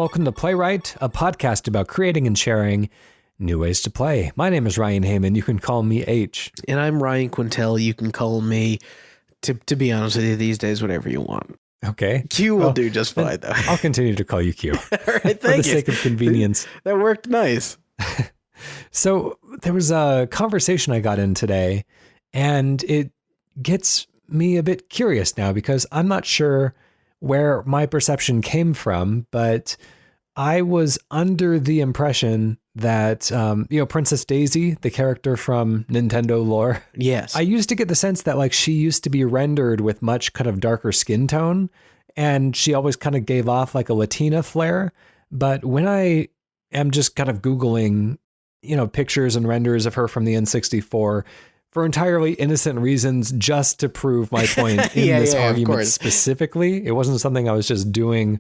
welcome to Playwright, a podcast about creating and sharing new ways to play. My name is Ryan Hamann. You can call me H. And I'm Ryan Quintal. You can call me, to be honest with you, these days, whatever you want. Okay. Q will do just fine, though. I'll continue to call you Q. All right, thank for the you. sake of convenience. That worked nice. So there was a conversation I got in today, and it gets me a bit curious now because I'm not sure where my perception came from, but I was under the impression that, Princess Daisy, the character from Nintendo lore. Yes. I used to get the sense that like she used to be rendered with much kind of darker skin tone, and she always kind of gave off like a Latina flair. But when I am just kind of Googling, pictures and renders of her from the N64 for entirely innocent reasons, just to prove my point in this argument specifically, it wasn't something I was just doing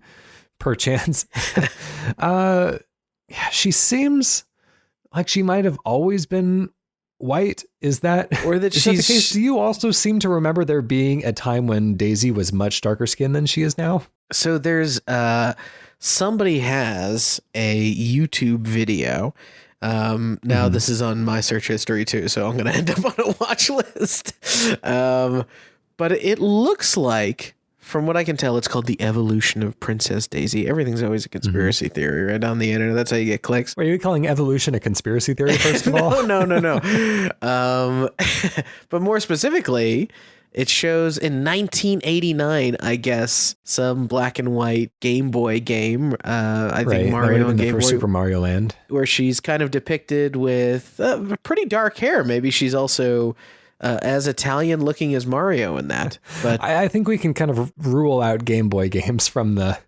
perchance. She seems like she might have always been white. Is that the case? Do you also seem to remember there being a time when Daisy was much darker skinned than she is now? So there's somebody has a YouTube video. Now this is on my search history too, so I'm going to end up on a watch list. But it looks like, from what I can tell, it's called The Evolution of Princess Daisy. Everything's always a conspiracy theory right on the internet. That's how you get clicks. Wait, are you calling evolution a conspiracy theory, first of all? No. But more specifically, it shows in 1989, I guess, some black and white Game Boy game. I think Mario and Game Boy. Super Mario Land. Where she's kind of depicted with pretty dark hair. Maybe she's also as Italian looking as Mario in that. But I think we can kind of rule out Game Boy games from the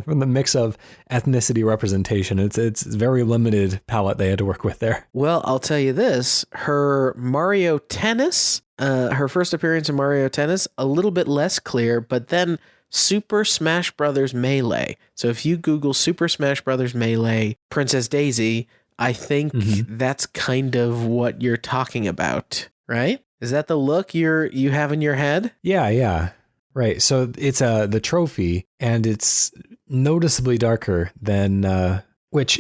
mix of ethnicity representation. It's very limited palette they had to work with there. Well, I'll tell you this, her Mario Tennis, her first appearance in Mario Tennis, a little bit less clear, but then Super Smash Brothers Melee. So if you Google Super Smash Brothers Melee Princess Daisy, I think that's kind of what you're talking about, right? Is that the look you have in your head? Yeah. Right. So it's the trophy, and it's noticeably darker than which,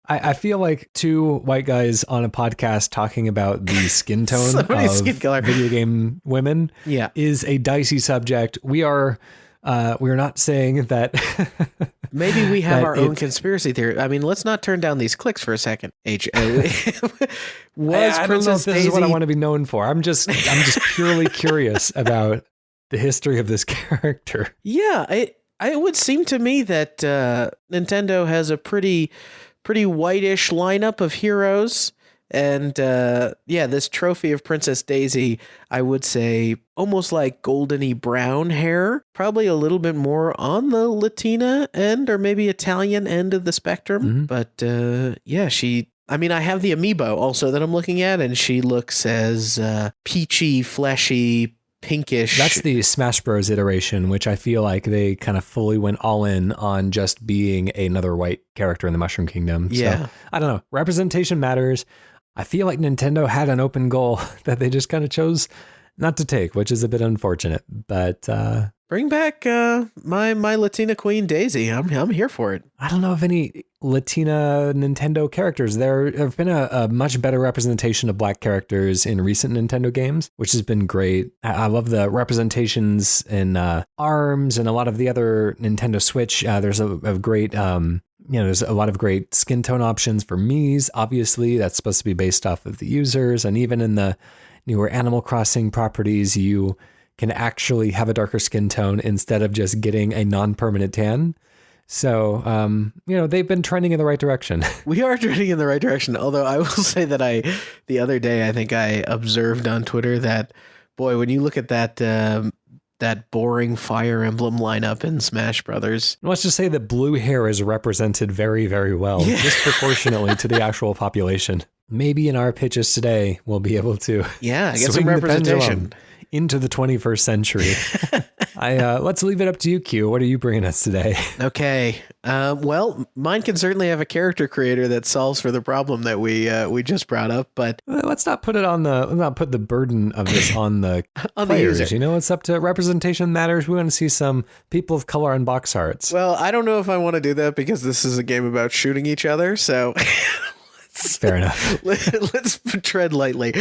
I feel like two white guys on a podcast talking about the skin tone of video game women is a dicey subject. We're not saying that maybe we have our own conspiracy theory. I mean, let's not turn down these clicks for a second. I don't know if this is what I want to be known for. I'm just purely curious about the history of this character. Yeah, it would seem to me that Nintendo has a pretty whitish lineup of heroes. And this trophy of Princess Daisy, I would say almost like goldeny brown hair, probably a little bit more on the Latina end or maybe Italian end of the spectrum. But I have the amiibo also that I'm looking at, and she looks as peachy, fleshy, pinkish. That's the Smash Bros. Iteration, which I feel like they kind of fully went all in on just being another white character in the Mushroom Kingdom. Yeah. So, I don't know. Representation matters. I feel like Nintendo had an open goal that they just kind of chose not to take, which is a bit unfortunate. But bring back my Latina queen Daisy. I'm here for it. I don't know of any Latina Nintendo characters. There have been a much better representation of black characters in recent Nintendo games, which has been great. I love the representations in ARMS and a lot of the other Nintendo Switch. There's a great there's a lot of great skin tone options for Mii's. Obviously, that's supposed to be based off of the users. And even in the newer Animal Crossing properties, you can actually have a darker skin tone instead of just getting a non-permanent tan. So, they've been trending in the right direction. We are trending in the right direction. Although I will say that the other day, I think I observed on Twitter that, boy, when you look at that boring Fire Emblem lineup in Smash Brothers. Let's just say that blue hair is represented very, very well, disproportionately to the actual population. Maybe in our pitches today, we'll be able to get some representation. into the 21st century. Let's leave it up to you, Q. What are you bringing us today? Okay. Well, mine can certainly have a character creator that solves for the problem that we just brought up, but Let's not put the burden of this on the on players. the user. You know, it's up to representation matters. We want to see some people of color on box arts. Well, I don't know if I want to do that because this is a game about shooting each other. So Fair enough. let's tread lightly.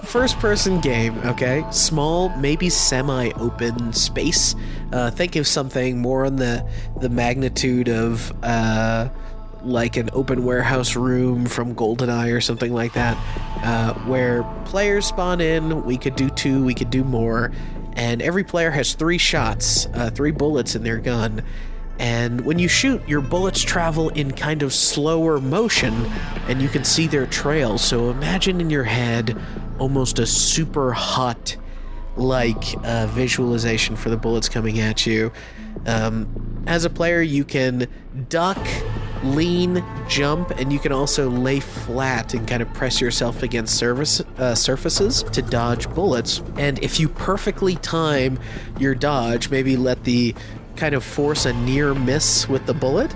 First person game. Okay. Small, maybe semi-open space. Think of something more on the magnitude of, like an open warehouse room from GoldenEye or something like that, where players spawn in. We could do 2, we could do more, and every player has 3 shots, 3 bullets in their gun. And when you shoot, your bullets travel in kind of slower motion, and you can see their trail. So imagine in your head almost a super hot, visualization for the bullets coming at you. As a player, you can duck, lean, jump, and you can also lay flat and kind of press yourself against surfaces to dodge bullets. And if you perfectly time your dodge, maybe let the kind of force a near miss with the bullet,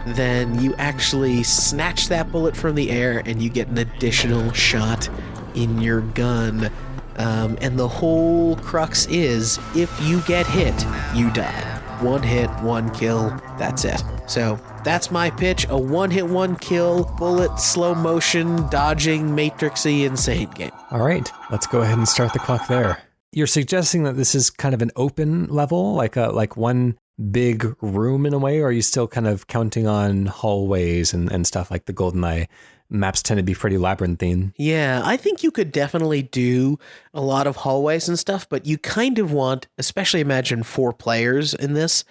then you actually snatch that bullet from the air and you get an additional shot in your gun. And the whole crux is, if you get hit, you die. 1 hit, 1 kill, that's it. So that's my pitch, a 1 hit, 1 kill, bullet, slow motion, dodging, matrixy, insane game. All right, let's go ahead and start the clock there. You're suggesting that this is kind of an open level, like one big room in a way, or are you still kind of counting on hallways and stuff like the GoldenEye maps tend to be pretty labyrinthine? Yeah, I think you could definitely do a lot of hallways and stuff, but you kind of want, especially imagine 4 players in this,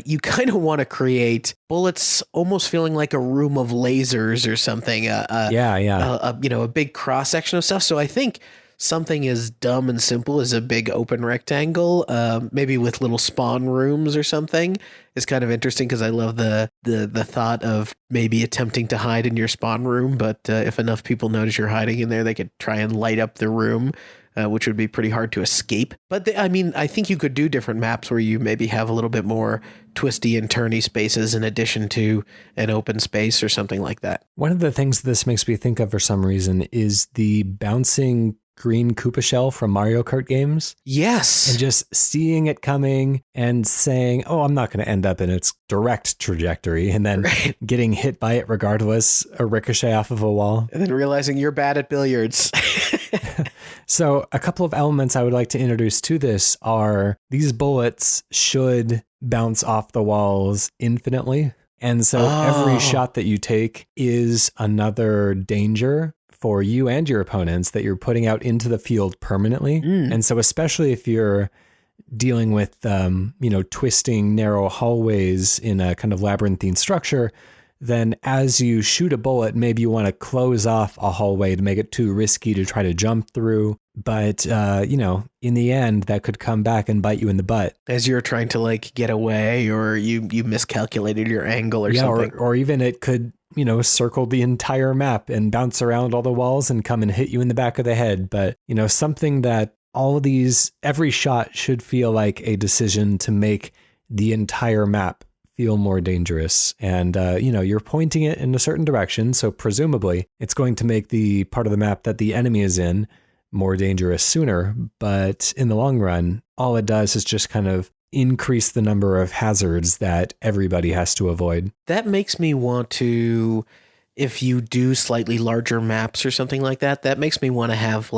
you kind of want to create bullets almost feeling like a room of lasers or something. A big cross section of stuff. So I think something as dumb and simple as a big open rectangle, maybe with little spawn rooms or something, is kind of interesting because I love the thought of maybe attempting to hide in your spawn room, but if enough people notice you're hiding in there, they could try and light up the room, which would be pretty hard to escape. But I think you could do different maps where you maybe have a little bit more twisty and turny spaces in addition to an open space or something like that. One of the things this makes me think of for some reason is the bouncing green Koopa shell from Mario Kart games. Yes. And just seeing it coming and saying, oh, I'm not going to end up in its direct trajectory, and then getting hit by it regardless, a ricochet off of a wall. And then realizing you're bad at billiards. So a couple of elements I would like to introduce to this are these bullets should bounce off the walls infinitely. And so every shot that you take is another danger for you and your opponents that you're putting out into the field permanently. And so especially if you're dealing with, twisting narrow hallways in a kind of labyrinthine structure, then as you shoot a bullet, maybe you want to close off a hallway to make it too risky to try to jump through. But, in the end, that could come back and bite you in the butt. As you're trying to get away, or you miscalculated your angle or something. Or even it could, circle the entire map and bounce around all the walls and come and hit you in the back of the head. But, something that all of these, every shot should feel like a decision to make the entire map feel more dangerous. And, you're pointing it in a certain direction. So presumably it's going to make the part of the map that the enemy is in more dangerous sooner. But in the long run, all it does is just kind of increase the number of hazards that everybody has to avoid. That makes me want to, if you do slightly larger maps or something like that, that makes me want to have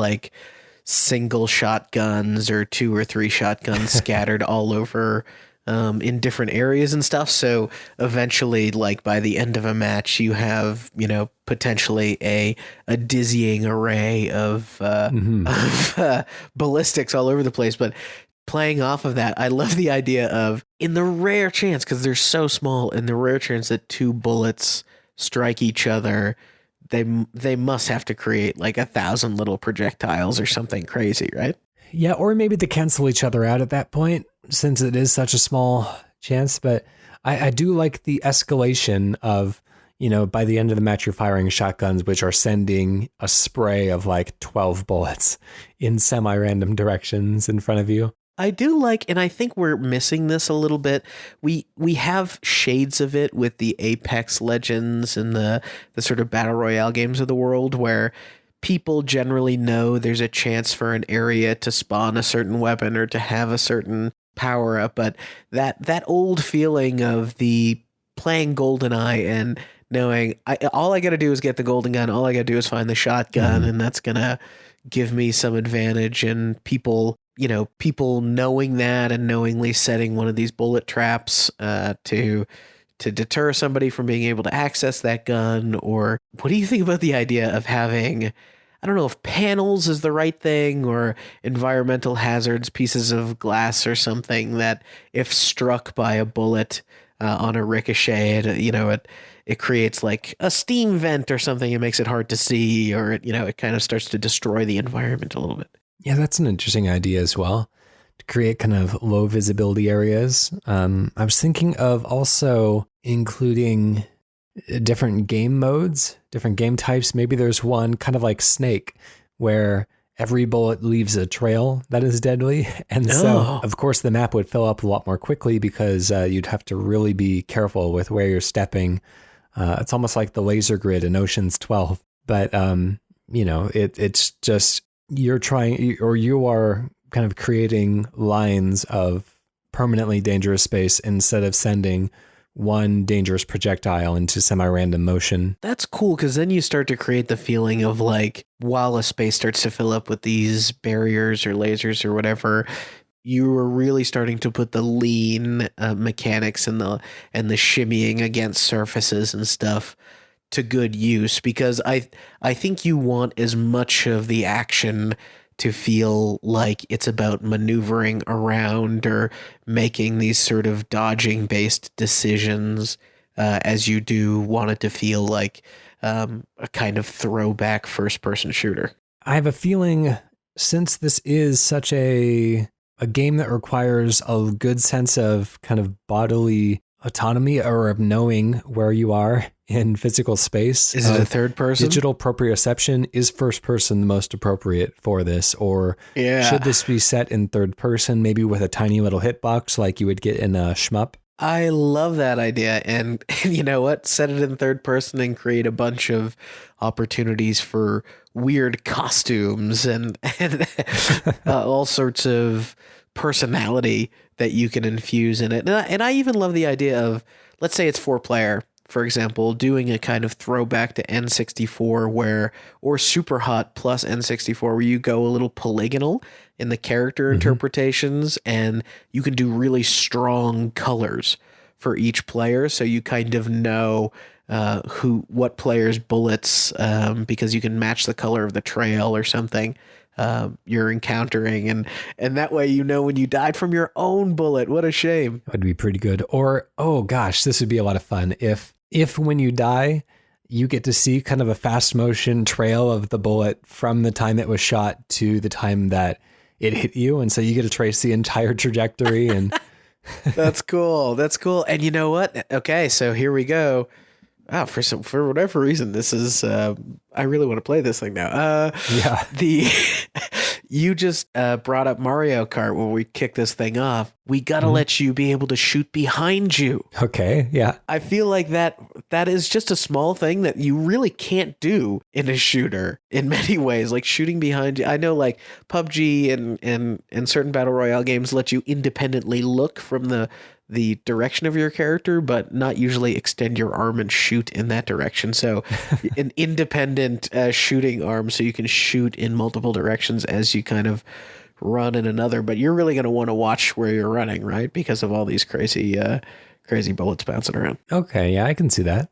single shotguns or 2 or 3 shotguns scattered all over in different areas and stuff. So eventually, by the end of a match, you have, potentially a dizzying array of ballistics all over the place. But playing off of that, I love the idea of, in the rare chance, because they're so small, in the rare chance that 2 bullets strike each other, they must have to create 1,000 little projectiles or something crazy, right? Yeah, or maybe they cancel each other out at that point, since it is such a small chance. But I do like the escalation of, by the end of the match, you're firing shotguns, which are sending a spray of like 12 bullets in semi-random directions in front of you. I do like, and I think we're missing this a little bit. We have shades of it with the Apex Legends and the sort of battle royale games of the world, where people generally know there's a chance for an area to spawn a certain weapon or to have a certain power up. But that old feeling of the playing GoldenEye and knowing all I got to do is get the golden gun, all I got to do is find the shotgun, and that's gonna give me some advantage. And people knowing that and knowingly setting one of these bullet traps to deter somebody from being able to access that gun. Or what do you think about the idea of having, I don't know if panels is the right thing, or environmental hazards, pieces of glass or something that if struck by a bullet on a ricochet, it creates like a steam vent or something. It makes it hard to see, or it kind of starts to destroy the environment a little bit. Yeah, that's an interesting idea as well, to create kind of low visibility areas. I was thinking of also including different game modes, different game types. Maybe there's one kind of like Snake, where every bullet leaves a trail that is deadly. And so, of course, the map would fill up a lot more quickly because you'd have to really be careful with where you're stepping. It's almost like the laser grid in Ocean's 12. But, it's just, you are kind of creating lines of permanently dangerous space instead of sending one dangerous projectile into semi-random motion. That's cool, because then you start to create the feeling of like, while a space starts to fill up with these barriers or lasers or whatever, you are really starting to put the lean mechanics and the shimmying against surfaces and stuff to good use, because I think you want as much of the action to feel like it's about maneuvering around or making these sort of dodging based decisions as you do want it to feel like a kind of throwback first person shooter. I have a feeling, since this is such a game that requires a good sense of kind of bodily autonomy or of knowing where you are in physical space. Is it a third person? Digital proprioception, is first person the most appropriate for this? Or should this be set in third person, maybe with a tiny little hitbox like you would get in a shmup? I love that idea. And you know what? Set it in third person and create a bunch of opportunities for weird costumes and all sorts of personality that you can infuse in it. And I even love the idea of, let's say it's 4-player, for example, doing a kind of throwback to N64 or Super Hot plus N64, where you go a little polygonal in the character interpretations, and you can do really strong colors for each player. So you kind of know what player's bullets, because you can match the color of the trail or something you're encountering, and that way when you died from your own bullet. What a shame. That would be pretty good. Or, oh gosh, this would be a lot of fun if when you die, you get to see kind of a fast motion trail of the bullet from the time it was shot to the time that it hit you, and so you get to trace the entire trajectory. And That's cool. And you know what? Okay, so here we go. Wow, for whatever reason, this is I really want to play this thing now. You just brought up Mario Kart when we kick this thing off. We gotta let you be able to shoot behind you. Okay, yeah. I feel like that is just a small thing that you really can't do in a shooter in many ways, like shooting behind you. I know like PUBG and certain battle royale games let you independently look from the direction of your character, but not usually extend your arm and shoot in that direction. So an independent shooting arm, so you can shoot in multiple directions as you kind of run in another, but you're really going to want to watch where you're running, right? Because of all these crazy bullets bouncing around. Okay, yeah, I can see that.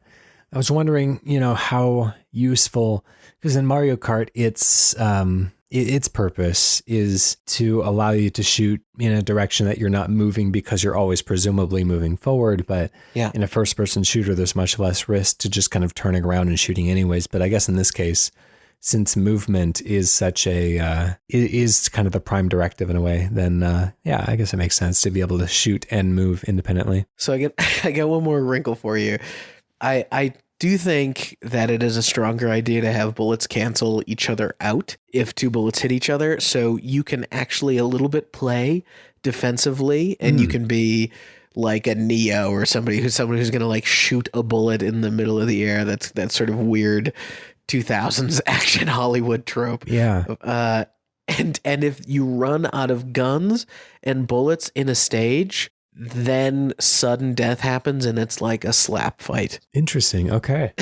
I was wondering, how useful, because in Mario Kart, its purpose is to allow you to shoot in a direction that you're not moving because you're always presumably moving forward. But in a first-person shooter, there's much less risk to just kind of turning around and shooting anyways. But I guess in this case, since movement is such is kind of the prime directive in a way, then I guess it makes sense to be able to shoot and move independently. So I get one more wrinkle for you. I do you think that it is a stronger idea to have bullets cancel each other out if two bullets hit each other, so you can actually a little bit play defensively, and you can be like a Neo or somebody who's going to like shoot a bullet in the middle of the air? That's sort of weird 2000s action Hollywood trope. Yeah. And if you run out of guns and bullets in a stage, then sudden death happens and it's like a slap fight. Interesting. Okay.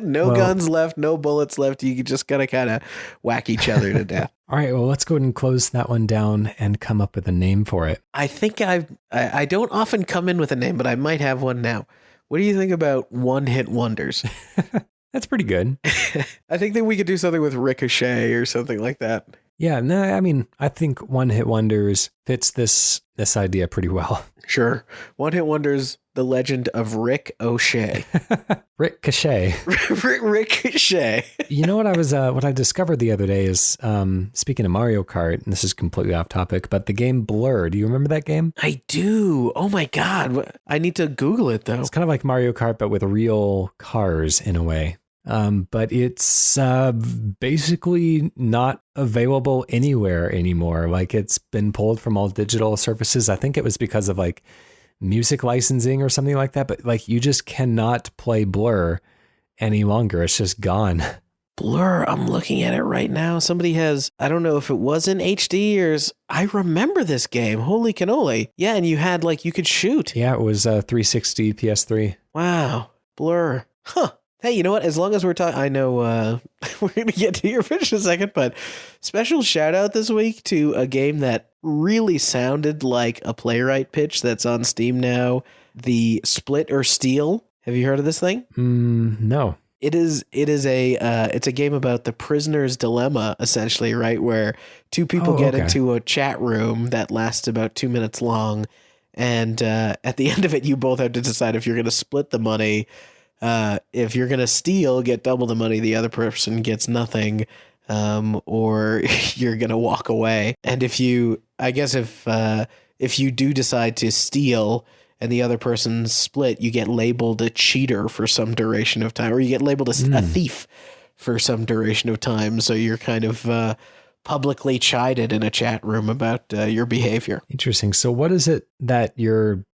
No guns left, no bullets left. You just gotta kind of whack each other to death. All right. Well, let's go ahead and close that one down and come up with a name for it. I think I don't often come in with a name, but I might have one now. What do you think about one-hit wonders? That's pretty good. I think that we could do something with Ricochet or something like that. Yeah, no, I mean, I think one-hit wonders fits this idea pretty well. Sure. One-hit wonders, the legend of Rick O'Shea. Rick Cachet. Rick Cachet. You know what I discovered the other day is, speaking of Mario Kart, and this is completely off topic, but the game Blur, do you remember that game? I do. Oh my God. I need to Google it though. It's kind of like Mario Kart, but with real cars in a way. But it's basically not available anywhere anymore. Like, it's been pulled from all digital surfaces. I think it was because of like music licensing or something like that. But like, you just cannot play Blur any longer. It's just gone. Blur, I'm looking at it right now. Somebody has, I don't know if it was in HD or I remember this game. Holy cannoli. Yeah, and you had like, you could shoot. Yeah, it was 360 PS3. Wow. Blur. Huh. Hey, you know what? As long as we're talking, I know we're going to get to your pitch in a second, but special shout out this week to a game that really sounded like a playwright pitch that's on Steam now. The Split or Steal. Have you heard of this thing? No. It's a game about the prisoner's dilemma, essentially, right? Where two people get into a chat room that lasts about 2 minutes long. And at the end of it, you both have to decide if you're going to split the money. If you're going to steal, get double the money, the other person gets nothing, or you're going to walk away. And if you do decide to steal and the other person's split, you get labeled a cheater for some duration of time, or you get labeled a thief for some duration of time. So you're kind of publicly chided in a chat room about your behavior. Interesting. So what is it that you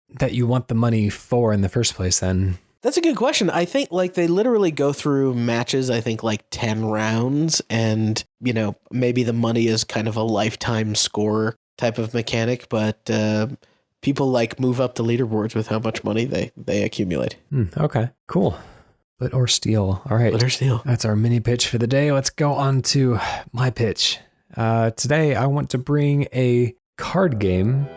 want the money for in the first place then? That's a good question. I think like they literally go through matches, I think like 10 rounds, and, you know, maybe the money is kind of a lifetime score type of mechanic, but people like move up the leaderboards with how much money they accumulate. Okay, cool. Split or Steal. All right. Split or Steal. That's our mini pitch for the day. Let's go on to my pitch. Today, I want to bring a card game,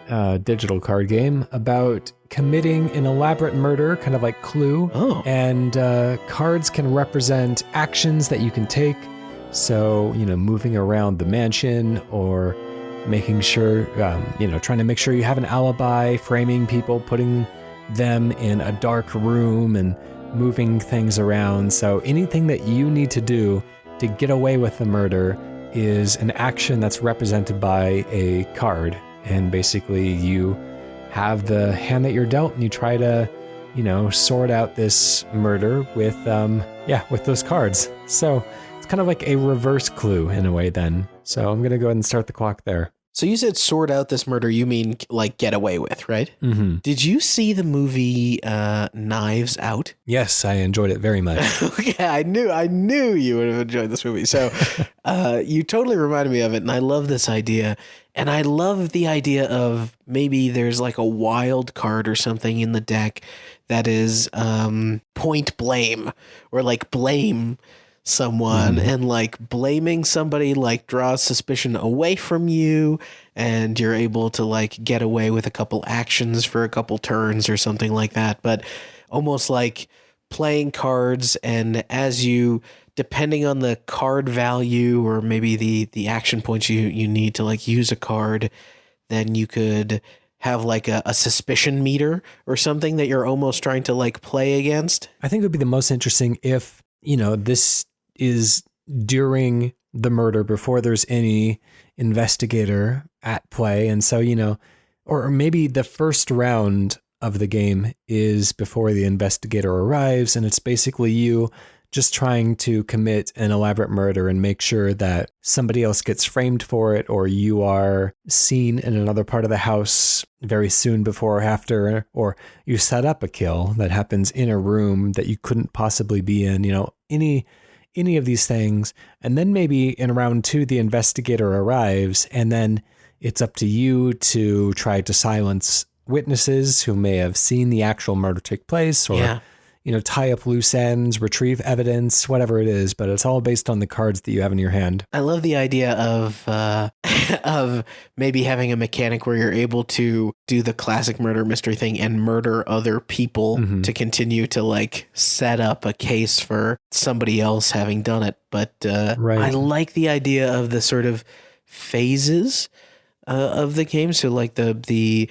digital card game about committing an elaborate murder, kind of like Clue. Oh. And cards can represent actions that you can take. So, you know, moving around the mansion, or making sure, trying to make sure you have an alibi, framing people, putting them in a dark room and moving things around. So anything that you need to do to get away with the murder is an action that's represented by a card. And basically you have the hand that you're dealt and you try to, sort out this murder with those cards. So it's kind of like a reverse Clue in a way then. So I'm going to go ahead and start the clock there. So you said sort out this murder, you mean like get away with, right? Mm-hmm. Did you see the movie Knives Out? Yes, I enjoyed it very much. Okay, I knew you would have enjoyed this movie. So you totally reminded me of it, and I love this idea. And I love the idea of maybe there's like a wild card or something in the deck that is point blame, or like blame someone, and like blaming somebody like draws suspicion away from you, and you're able to like get away with a couple actions for a couple turns or something like that. But almost like playing cards, and as you, depending on the card value or maybe the action points you need to like use a card, then you could have like a suspicion meter or something that you're almost trying to like play against. I think it would be the most interesting if, this is during the murder, before there's any investigator at play. And so, or maybe the first round of the game is before the investigator arrives, and it's basically you just trying to commit an elaborate murder and make sure that somebody else gets framed for it, or you are seen in another part of the house very soon before or after, or you set up a kill that happens in a room that you couldn't possibly be in, any of these things. And then maybe in round 2, the investigator arrives, and then it's up to you to try to silence witnesses who may have seen the actual murder take place, or tie up loose ends, retrieve evidence, whatever it is, but it's all based on the cards that you have in your hand. I love the idea of of maybe having a mechanic where you're able to do the classic murder mystery thing and murder other people to continue to like set up a case for somebody else having done it. But I like the idea of the sort of phases of the game. So like the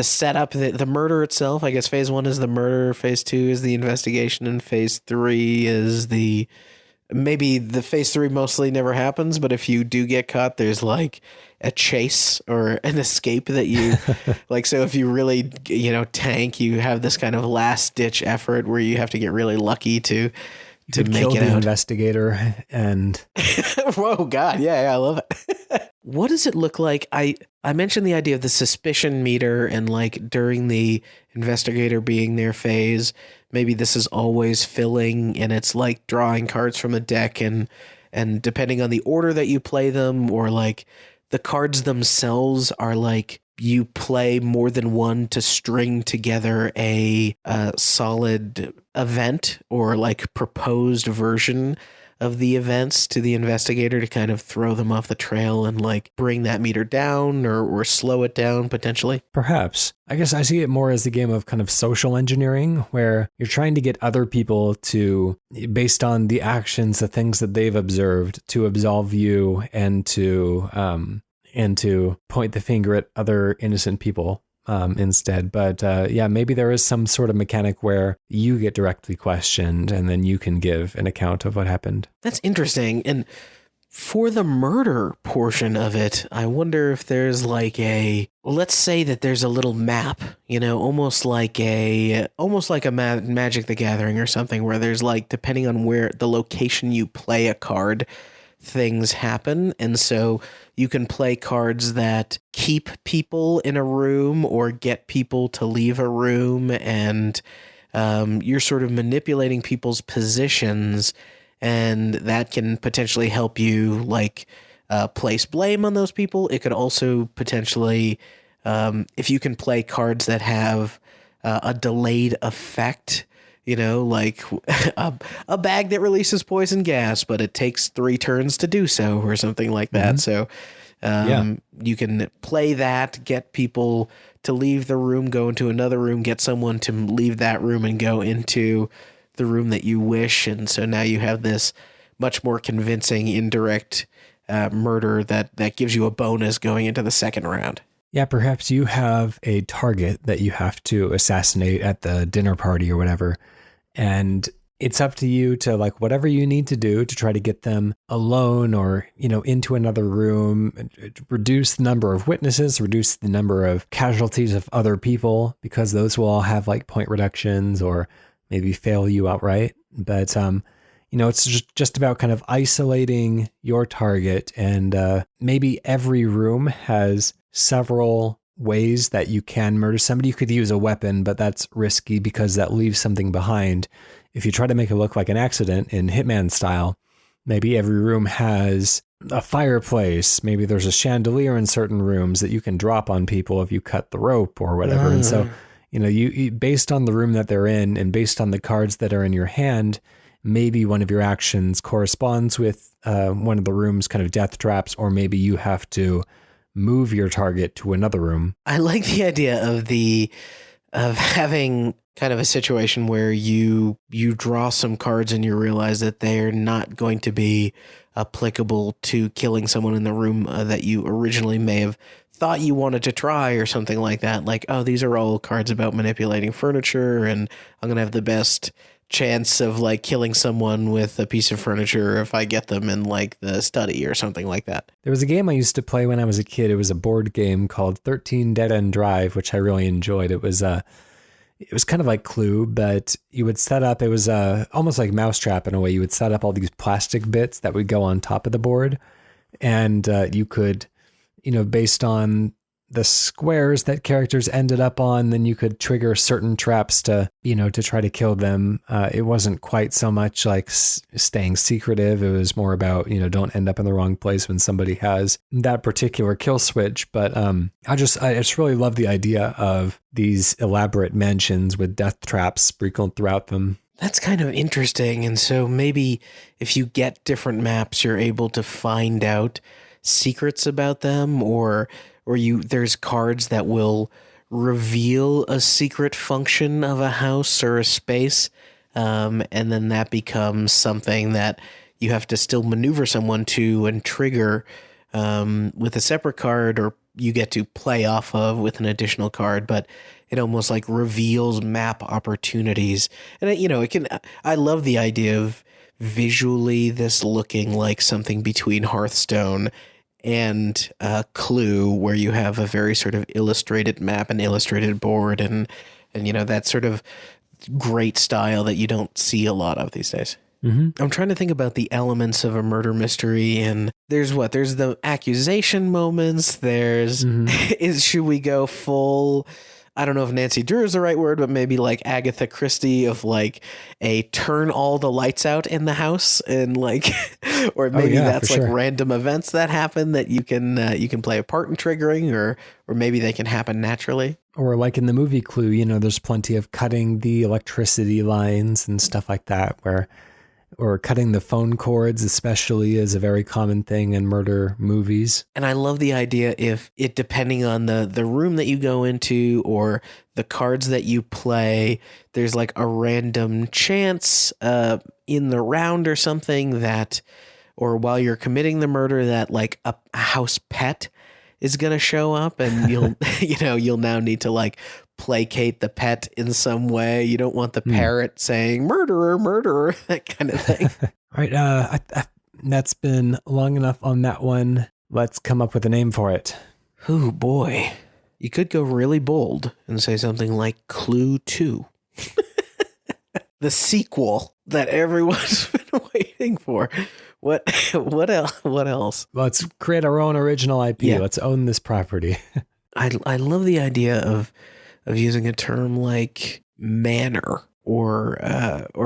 setup, the murder itself, I guess phase 1 is the murder, phase 2 is the investigation, and phase 3 is maybe the phase 3 mostly never happens, but if you do get caught, there's like a chase or an escape that you like. So if you really, tank, you have this kind of last ditch effort where you have to get really lucky to make kill it the out. Investigator and whoa, God. Yeah, I love it. What does it look like? I mentioned the idea of the suspicion meter, and like during the investigator being their phase, maybe this is always filling, and it's like drawing cards from a deck, and depending on the order that you play them, or like the cards themselves are like you play more than one to string together a solid event or like proposed version of the events to the investigator to kind of throw them off the trail and like bring that meter down or slow it down potentially. Perhaps. I guess I see it more as the game of kind of social engineering, where you're trying to get other people to, based on the actions, the things that they've observed, to absolve you and to point the finger at other innocent people instead. But maybe there is some sort of mechanic where you get directly questioned and then you can give an account of what happened. That's interesting. And for the murder portion of it, I wonder if there's like let's say that there's a little map, almost like a Magic the Gathering or something, where there's like, depending on where the location you play a card, things happen. And so you can play cards that keep people in a room or get people to leave a room, and you're sort of manipulating people's positions, and that can potentially help you like place blame on those people. It could also potentially, if you can play cards that have a delayed effect, like a bag that releases poison gas, but it takes 3 turns to do so, or something like that. So you can play that, get people to leave the room, go into another room, get someone to leave that room and go into the room that you wish. And so now you have this much more convincing indirect murder that gives you a bonus going into the second round. Yeah, perhaps you have a target that you have to assassinate at the dinner party or whatever, and it's up to you to like whatever you need to do to try to get them alone or, into another room, reduce the number of witnesses, reduce the number of casualties of other people, because those will all have like point reductions or maybe fail you outright. But, it's just about kind of isolating your target, and maybe every room has several ways that you can murder somebody. You could use a weapon, but that's risky because that leaves something behind. If you try to make it look like an accident in Hitman style, maybe every room has a fireplace. Maybe there's a chandelier in certain rooms that you can drop on people if you cut the rope or whatever. And so, you based on the room that they're in and based on the cards that are in your hand, maybe one of your actions corresponds with one of the room's kind of death traps, or maybe you have to move your target to another room. I like the idea of having kind of a situation where you draw some cards and you realize that they're not going to be applicable to killing someone in the room that you originally may have thought you wanted to try, or something like that. Like, oh, these are all cards about manipulating furniture, and I'm going to have the best chance of like killing someone with a piece of furniture if I get them in like the study or something like that. There was a game I used to play when I was a kid. It was a board game called 13 Dead End Drive, which I really enjoyed. It was it was kind of like Clue, but you would set up, it was almost like Mousetrap in a way. You would set up all these plastic bits that would go on top of the board, and you could, based on the squares that characters ended up on, then you could trigger certain traps to, to try to kill them. It wasn't quite so much like staying secretive. It was more about, don't end up in the wrong place when somebody has that particular kill switch. But I just really love the idea of these elaborate mansions with death traps sprinkled throughout them. That's kind of interesting. And so maybe if you get different maps, you're able to find out secrets about them, or there's cards that will reveal a secret function of a house or a space, and then that becomes something that you have to still maneuver someone to and trigger with a separate card, or you get to play off of with an additional card, but it almost like reveals map opportunities. And I love the idea of visually this looking like something between Hearthstone and Clue, where you have a very sort of illustrated map and illustrated board, and that sort of great style that you don't see a lot of these days. Mm-hmm. I'm trying to think about the elements of a murder mystery, and there's the accusation moments. There's should we go full, I don't know if Nancy Drew is the right word, but maybe like Agatha Christie of like a turn all the lights out in the house, and like, or maybe that's like random events that happen that you can play a part in triggering, or maybe they can happen naturally. Or like in the movie Clue, there's plenty of cutting the electricity lines and stuff like that, or cutting the phone cords especially is a very common thing in murder movies. And I love the idea if it, depending on the room that you go into or the cards that you play, there's like a random chance in the round or something that, or while you're committing the murder, that like a house pet is going to show up, and you'll, you'll now need to like placate the pet in some way. You don't want the parrot saying murderer, murderer, that kind of thing. All right. That's been long enough on that one. Let's come up with a name for it. Oh boy. You could go really bold and say something like Clue 2. The sequel that everyone's been waiting for. What else? Let's create our own original IP. Yeah. Let's own this property. I love the idea of using a term like manor, or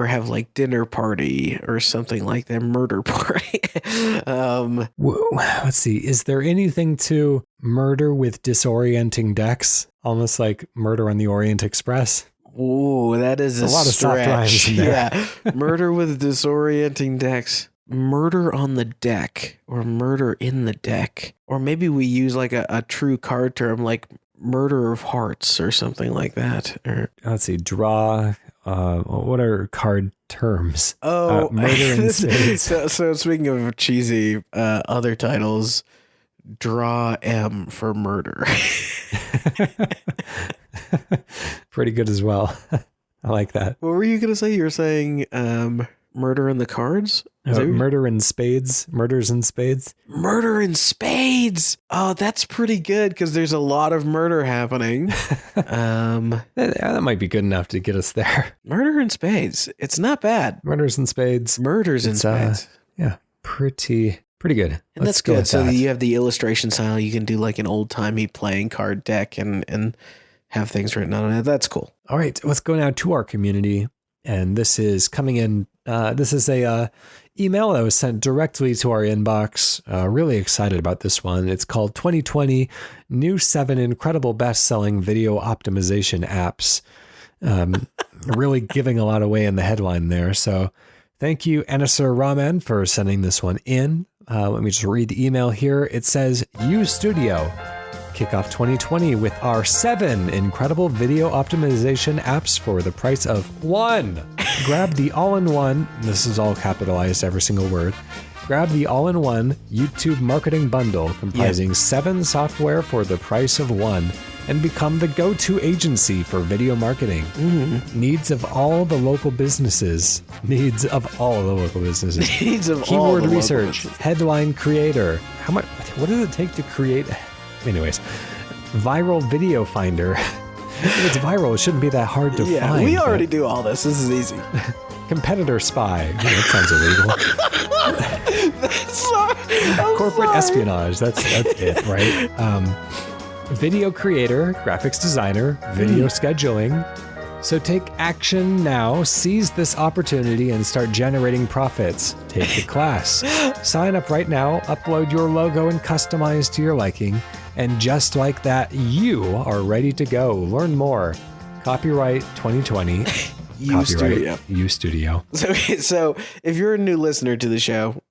have like dinner party or something like that, murder party. Let's see. Is there anything to murder with disorienting decks? Almost like Murder on the Orient Express. Oh, that is a lot of soft rhymes in there. Yeah, murder with disorienting decks. Murder on the deck, or murder in the deck, or maybe we use like a true card term like murder of hearts or something like that. Or let's see, draw. What are card terms? Oh, murder in spades. So speaking of cheesy other titles, draw M for murder. Pretty good as well. I like that. What were you gonna say? You were saying murder in the cards? Murder in spades. Murders in spades. Murder in spades. Oh, that's pretty good because there's a lot of murder happening. That might be good enough to get us there. Murder in spades. It's not bad. Murders in spades. Murders in spades. Yeah, pretty good. And that's good. So you have the illustration style. You can do like an old timey playing card deck and have things written on it. That's cool. All right, let's go now to our community. And this is coming in. This is a email that was sent directly to our inbox. Really excited about this one. It's called 2020 New 7 Incredible Best-Selling Video Optimization Apps. Really giving a lot away in the headline there. So thank you, Anisur Rahman, for sending this one in. Let me just read the email here. It says, YouStudio. Kick off 2020 with our 7 incredible video optimization apps for the price of 1. Grab the all-in-one, this is all capitalized, every single word. Grab the all-in-one YouTube marketing bundle comprising 7 software for the price of 1 and become the go-to agency for video marketing. Needs of all the local businesses. Needs of all the local businesses. Needs of Keyword all the research. Headline creator. How much? What does it take to create? Anyways, viral video finder. If it's viral, it shouldn't be that hard to find. We already do all this. This is easy. Competitor spy. That sounds illegal. Corporate espionage. That's it, right? Video creator, graphics designer, video scheduling. So take action now, seize this opportunity, and start generating profits. Take the class. Sign up right now, upload your logo and customize to your liking, and just like that, you are ready to go. Learn more. Copyright 2020. YouStudio. YouStudio. So if you're a new listener to the show,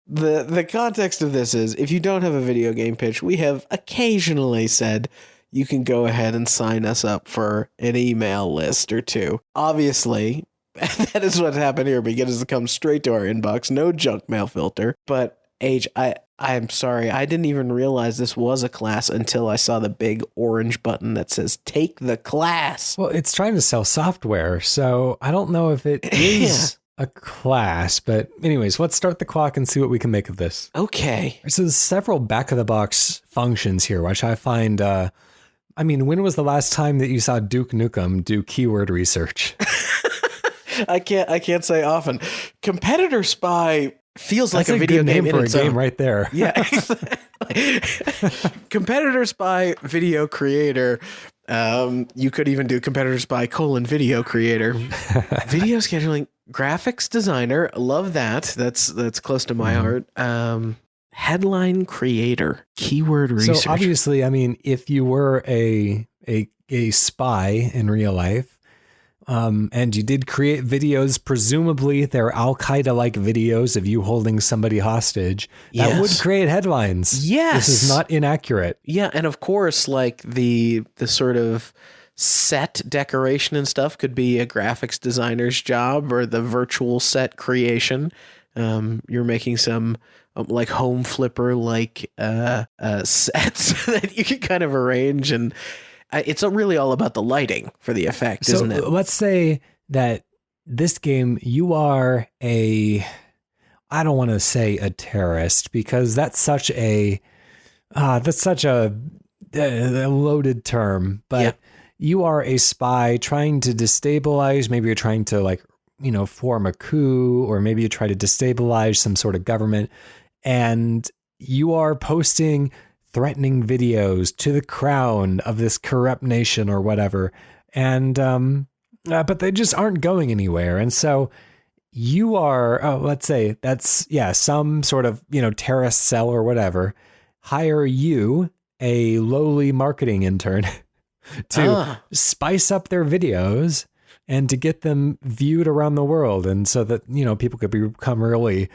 the context of this is, if you don't have a video game pitch, we have occasionally said you can go ahead and sign us up for an email list or two. Obviously, that is what happened here, because it comes straight to our inbox, no junk mail filter. But I'm sorry, I didn't even realize this was a class until I saw the big orange button that says take the class. Well, it's trying to sell software, so I don't know if it is a class, but anyways, let's start the clock and see what we can make of this. Okay. So there's several back-of-the-box functions here, which I find, when was the last time that you saw Duke Nukem do keyword research? I can't say often. Competitor spy feels like a video game for a game right there. Yeah. Competitor spy video creator. You could even do competitor spy : video creator. Video scheduling, graphics designer. Love that. That's close to my heart. Headline creator, keyword research. So obviously, if you were a spy in real life, and you did create videos, presumably they're Al-Qaeda-like videos of you holding somebody hostage, that would create headlines. Yes. This is not inaccurate. Yeah, and of course, like the sort of set decoration and stuff could be a graphics designer's job, or the virtual set creation. You're making some like home flipper like sets that you can kind of arrange, and it's really all about the lighting for the effect, isn't it? Let's say that this game, you are I don't want to say a terrorist, because that's such a loaded term, but you are a spy trying to destabilize. Maybe you're trying to form a coup, or maybe you try to destabilize some sort of government, and you are posting threatening videos to the crown of this corrupt nation or whatever. And, but they just aren't going anywhere. And so you are, let's say that's, some sort of, terrorist cell or whatever, hire you, a lowly marketing intern, to spice up their videos and to get them viewed around the world. And so that, people could become really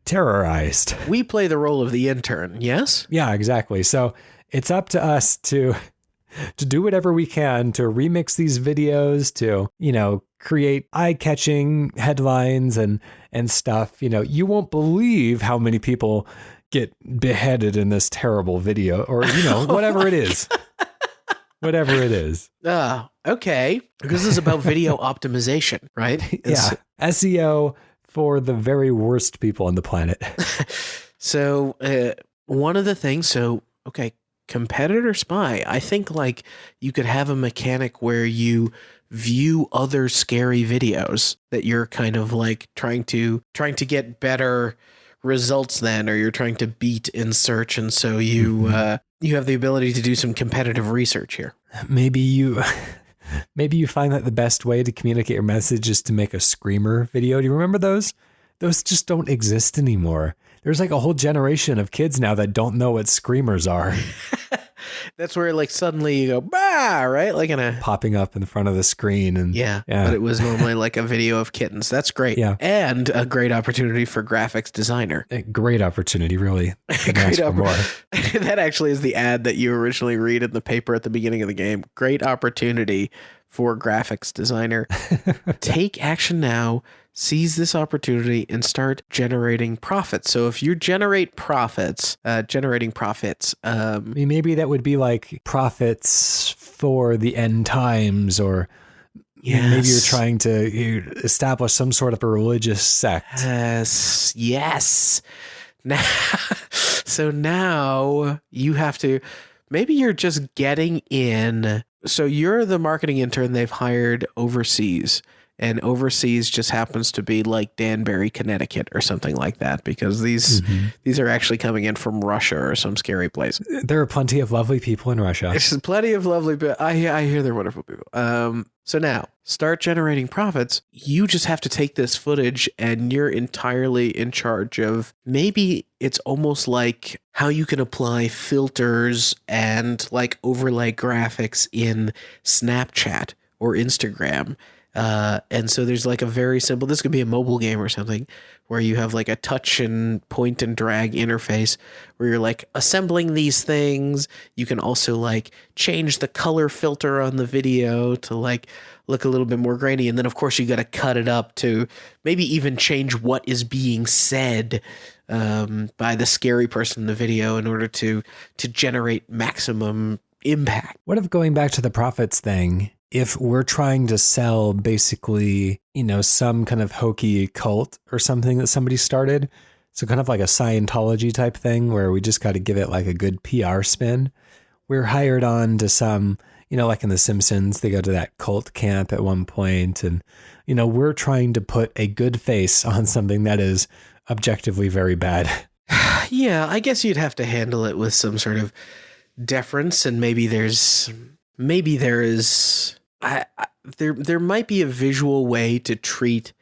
terrorized. We play the role of the intern, yes? Yeah, exactly. So it's up to us to do whatever we can to remix these videos, to, create eye-catching headlines and stuff. You won't believe how many people get beheaded in this terrible video, or, whatever it is. Whatever it is. Okay. Because this is about video optimization, right? SEO for the very worst people on the planet. So one of the things, competitor spy, I think you could have a mechanic where you view other scary videos that you're kind of trying to get better results than, or you're trying to beat in search. And so you have the ability to do some competitive research here. Maybe you find that the best way to communicate your message is to make a screamer video. Do you remember those? Those just don't exist anymore. There's a whole generation of kids now that don't know what screamers are. That's where suddenly you go, bah, right? Popping up in front of the screen. And but it was normally a video of kittens. That's great. Yeah. And a great opportunity for graphics designer. A great opportunity, really. Great more. That actually is the ad that you originally read in the paper at the beginning of the game. Great opportunity for graphics designer. Take action now. Seize this opportunity and start generating profits. So if you generate profits, maybe that would be profits for the end times, or maybe you're trying to establish some sort of a religious sect. Yes. Now you have to maybe you're just getting in. So you're the marketing intern they've hired overseas, and overseas just happens to be like Danbury, Connecticut or something like that, because these are actually coming in from Russia or some scary place. There are plenty of lovely people in Russia. There's plenty of lovely, but I hear they're wonderful people. So now start generating profits. You just have to take this footage and you're entirely in charge of, maybe it's almost like how you can apply filters and like overlay graphics in Snapchat or Instagram. And so there's like a very simple, this could be a mobile game or something, where you have like a touch and point and drag interface where you're like assembling these things. You can also like change the color filter on the video to like look a little bit more grainy. And then of course you got to cut it up to maybe even change what is being said by the scary person in the video in order to generate maximum impact. What if, going back to the profits thing, if we're trying to sell basically, you know, some kind of hokey cult or something that somebody started, so kind of like a Scientology type thing where we just got to give it like a good PR spin. We're hired on to some, you know, like in The Simpsons, they go to that cult camp at one point, and, you know, we're trying to put a good face on something that is objectively very bad. Yeah, I guess you'd have to handle it with some sort of deference, and maybe there is there might be a visual way to treat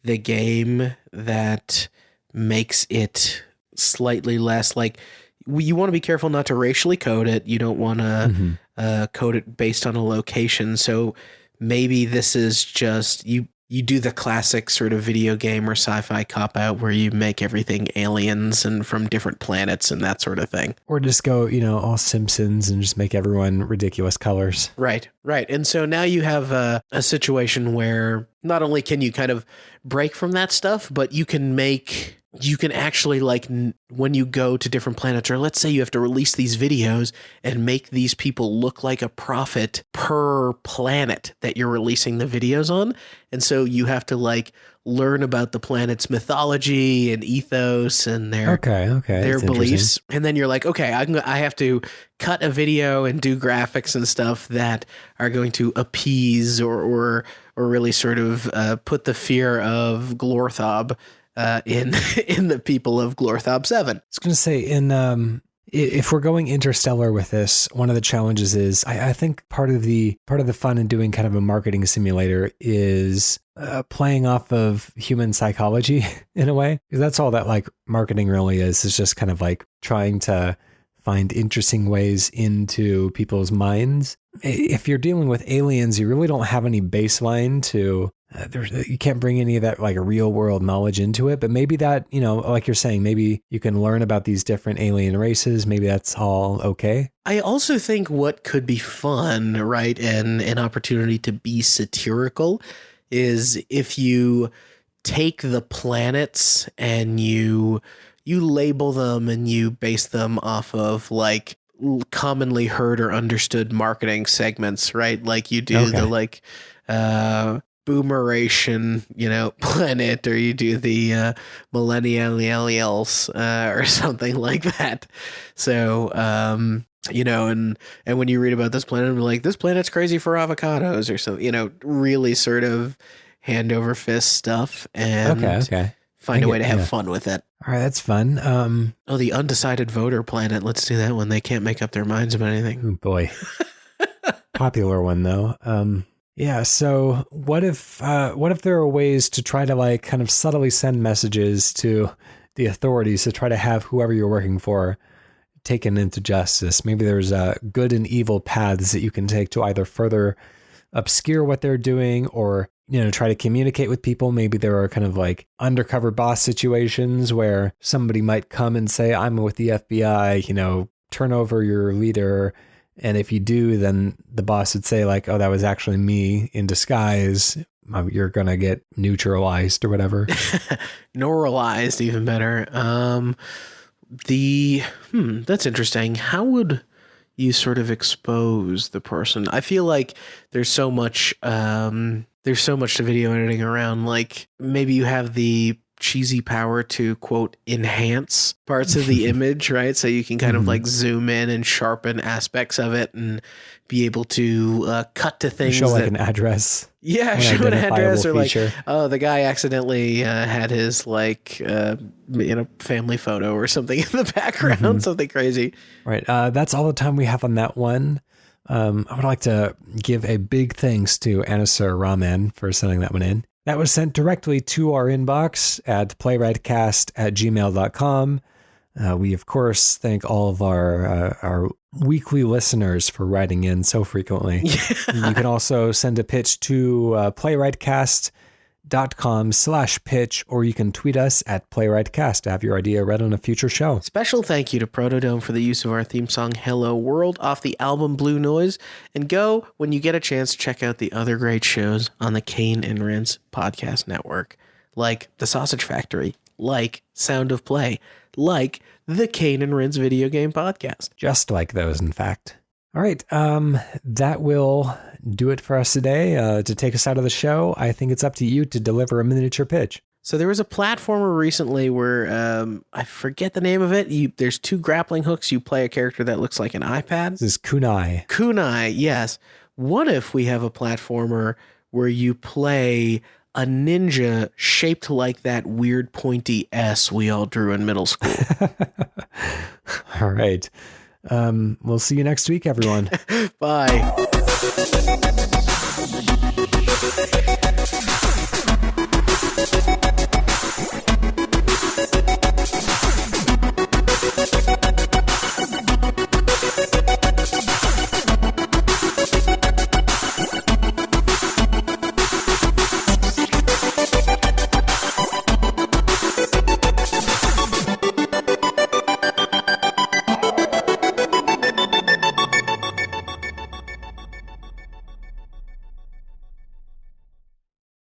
the game that makes it slightly less like, you want to be careful not to racially code it. You don't want to code it based on a location. So maybe this is just you do the classic sort of video game or sci-fi cop-out where you make everything aliens and from different planets and that sort of thing. Or just go, you know, all Simpsons and just make everyone ridiculous colors. Right. And so now you have a situation where not only can you kind of break from that stuff, but you can actually, like, when you go to different planets, or let's say you have to release these videos and make these people look like a profit per planet that you're releasing the videos on. And so you have to like learn about the planet's mythology and ethos and their beliefs. And then you're like, okay, I have to cut a video and do graphics and stuff that are going to appease or really sort of put the fear of Glorthob in the people of Glorthob 7. I was going to say, if we're going interstellar with this, one of the challenges is, I think part of the fun in doing kind of a marketing simulator is playing off of human psychology in a way, because that's all that like marketing really is just kind of like trying to find interesting ways into people's minds. If you're dealing with aliens, you really don't have any baseline to, you can't bring any of that like real world knowledge into it. But maybe that, you know, like you're saying, maybe you can learn about these different alien races. Maybe that's all okay. I also think what could be fun, right, and an opportunity to be satirical is if you take the planets and you label them and you base them off of like commonly heard or understood marketing segments, right? Like you do the like boomeration, you know, planet, or you do the millennials or something like that. So you know, and when you read about this planet, I'm like, this planet's crazy for avocados or something, you know, really sort of hand over fist stuff, and find a way to have fun with it. All right, that's fun. The undecided voter planet. Let's do that one. They can't make up their minds about anything. Oh boy. Popular one though. Yeah. So what if there are ways to try to like kind of subtly send messages to the authorities to try to have whoever you're working for taken into justice? Maybe there's good and evil paths that you can take to either further obscure what they're doing, or, you know, try to communicate with people. Maybe there are kind of like undercover boss situations where somebody might come and say, I'm with the FBI, you know, turn over your leader. And if you do, then the boss would say like, oh, that was actually me in disguise. You're going to get neutralized or whatever. Neuralized, even better. That's interesting. How would you sort of expose the person? I feel like there's so much to video editing around. Like maybe you have the cheesy power to, quote, enhance parts of the image, right? So you can kind of like zoom in and sharpen aspects of it and be able to cut to things. Show like an address. Yeah, show an address, or feature. like, oh, the guy accidentally had his like family photo or something in the background, something crazy. Right. That's all the time we have on that one. I would like to give a big thanks to Anisur Rahman for sending that one in. That was sent directly to our inbox at playwrightcast@gmail.com. We, of course, thank all of our weekly listeners for writing in so frequently. Yeah. You can also send a pitch to playwrightcast.com/pitch, or you can tweet us at playwrightcast to have your idea read on a future show. Special thank you to PROTODOME for the use of our theme song Hello World off the album Blue Noise. And go, when you get a chance, check out the other great shows on the Kane and Rince podcast network, like The Sausage Factory, like Sound of Play, like the Kane and Rince video game podcast. Just like those, in fact. All right, that will do it for us today. To take us out of the show, I think it's up to you to deliver a miniature pitch. So there was a platformer recently where I forget the name of it. There's 2 grappling hooks. You play a character that looks like an iPad. This is Kunai. Kunai, yes. What if we have a platformer where you play a ninja shaped like that weird pointy S we all drew in middle school? All right. We'll see you next week, everyone. Bye.